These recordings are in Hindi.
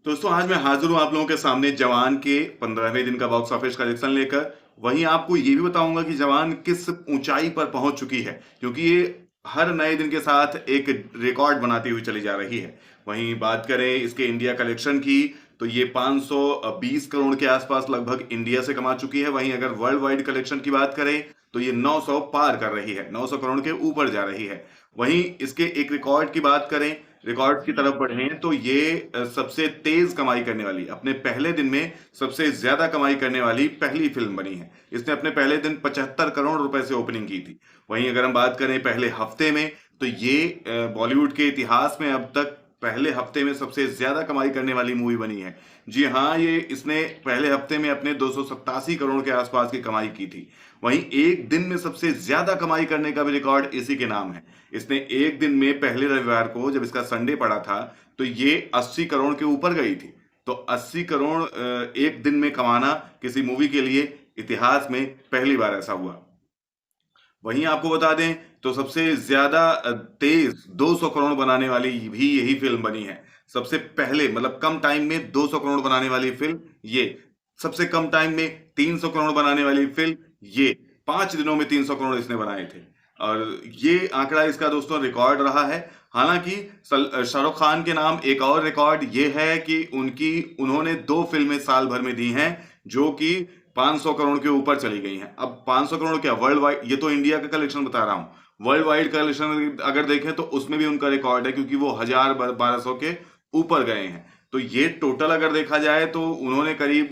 दोस्तों आज मैं हाजिर हूँ आप लोगों के सामने जवान के 15वें दिन का बॉक्स ऑफिस कलेक्शन लेकर। वहीं आपको ये भी बताऊंगा कि जवान किस ऊंचाई पर पहुंच चुकी है, क्योंकि ये हर नए दिन के साथ एक रिकॉर्ड बनाती हुई चली जा रही है। वहीं बात करें इसके इंडिया कलेक्शन की, तो ये 520 करोड़ के आसपास लगभग इंडिया से कमा चुकी है। वहीं अगर वर्ल्ड वाइड कलेक्शन की बात करें तो ये 900 पार कर रही है, 900 करोड़ के ऊपर जा रही है। वहीं इसके एक रिकॉर्ड की बात करें, रिकॉर्ड की तरफ बढ़ें तो ये सबसे तेज कमाई करने वाली, अपने पहले दिन में सबसे ज्यादा कमाई करने वाली पहली फिल्म बनी है। इसने अपने पहले दिन 75 करोड़ रुपए से ओपनिंग की थी। वहीं अगर हम बात करें पहले हफ्ते में, तो ये बॉलीवुड के इतिहास में अब तक पहले हफ्ते में सबसे ज्यादा कमाई करने वाली मूवी बनी है। जी हाँ, ये इसने पहले हफ्ते में अपने 287 करोड़ के आसपास की कमाई की थी। वहीं एक दिन में सबसे ज्यादा कमाई करने का भी रिकॉर्ड इसी के नाम है। इसने एक दिन में पहले रविवार को, जब इसका संडे पड़ा था, तो ये 80 करोड़ के ऊपर गई थी। तो 80 करोड़ एक दिन में कमाना किसी मूवी के लिए इतिहास में पहली बार ऐसा हुआ। वहीं आपको बता दें तो सबसे ज्यादा तेज 200 करोड़ बनाने वाली भी यही फिल्म बनी है। सबसे पहले मतलब कम टाइम में 200 करोड़ बनाने वाली फिल्म ये, सबसे कम टाइम में 300 करोड़ बनाने वाली फिल्म ये, 5 दिनों में 300 करोड़ इसने बनाए थे। और ये आंकड़ा इसका दोस्तों रिकॉर्ड रहा है। हालांकि शाहरुख खान के नाम एक और रिकॉर्ड ये है कि उन्होंने 2 फिल्में साल भर में दी हैं जो कि 500 करोड़ के ऊपर चली गई हैं। अब 500 करोड़ क्या, वर्ल्ड वाइड, ये तो इंडिया का कलेक्शन बता रहा हूं। वर्ल्ड वाइड कलेक्शन अगर देखें तो उसमें भी उनका रिकॉर्ड है, क्योंकि वो 1000-1200 के ऊपर गए हैं। तो ये टोटल अगर देखा जाए तो उन्होंने करीब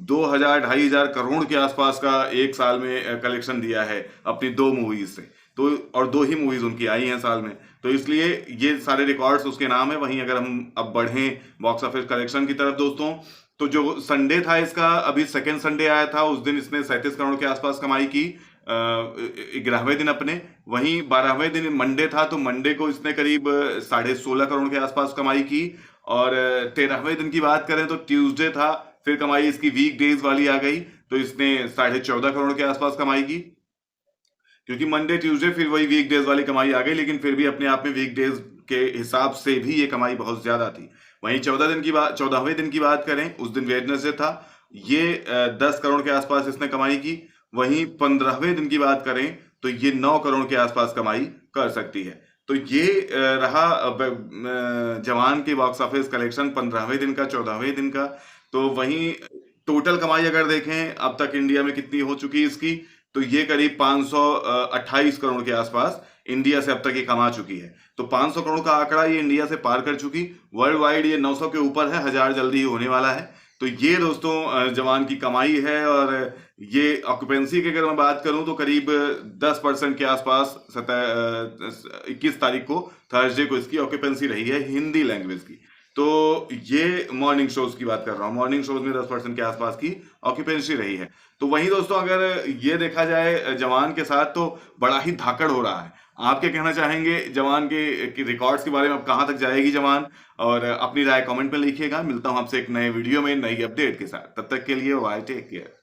2000-2500 करोड़ के आसपास का एक साल में कलेक्शन दिया है अपनी 2 मूवीज से। तो और 2 ही मूवीज उनकी आई हैं साल में, तो इसलिए ये सारे रिकॉर्ड्स उसके नाम है। वहीं अगर हम अब बढ़ें बॉक्स ऑफिस कलेक्शन की तरफ दोस्तों, तो जो संडे था इसका, अभी सेकेंड संडे आया था, उस दिन इसने 37 करोड़ के आसपास कमाई की 11वें दिन अपने। वहीं 12वें दिन मंडे था, तो मंडे को इसने करीब 16.5 करोड़ के आसपास कमाई की। और 13वें दिन की बात करें तो ट्यूसडे था, फिर कमाई इसकी वीक डेज वाली आ गई, तो इसने 14.5 करोड़ के आसपास कमाई की। क्योंकि मंडे ट्यूसडे फिर वही वीक डेज वाली कमाई आ गई, लेकिन फिर भी अपने आप में वीक डेज के हिसाब से भी ये कमाई बहुत ज्यादा थी। वहीं 14वें दिन की बात करें, उस दिन वेडनेसडे था, ये 10 करोड़ के आसपास इसने कमाई की। वहीं 15वें दिन की बात करें तो ये 9 करोड़ के आसपास कमाई कर सकती है। तो ये रहा जवान के बॉक्स ऑफिस कलेक्शन 15वें दिन का, 14वें दिन का। तो वहीं टोटल कमाई अगर देखें अब तक इंडिया में कितनी हो चुकी है इसकी, तो ये करीब 528 करोड़ के आसपास इंडिया से अब तक ये कमा चुकी है। तो 500 करोड़ का आंकड़ा ये इंडिया से पार कर चुकी। वर्ल्ड वाइड ये 900 के ऊपर है, 1000 जल्दी ही होने वाला है। तो ये दोस्तों जवान की कमाई है। और ये ऑक्यूपेंसी की अगर मैं बात करूं तो करीब 10% के आसपास 21 तारीख को, थर्सडे को, इसकी ऑक्यूपेंसी रही है हिंदी लैंग्वेज की। तो ये मॉर्निंग शोज की बात कर रहा हूँ, मॉर्निंग शोज में 10% के आसपास की ऑक्यूपेंसी रही है। तो वहीं दोस्तों अगर ये देखा जाए जवान के साथ, तो बड़ा ही धाकड़ हो रहा है। आप क्या कहना चाहेंगे जवान के रिकॉर्ड्स के बारे में, अब कहां तक जाएगी जवान? और अपनी राय कमेंट में लिखिएगा। मिलता हूं आपसे एक नए वीडियो में नई अपडेट के साथ, तब तक के लिए बाय, टेक केयर।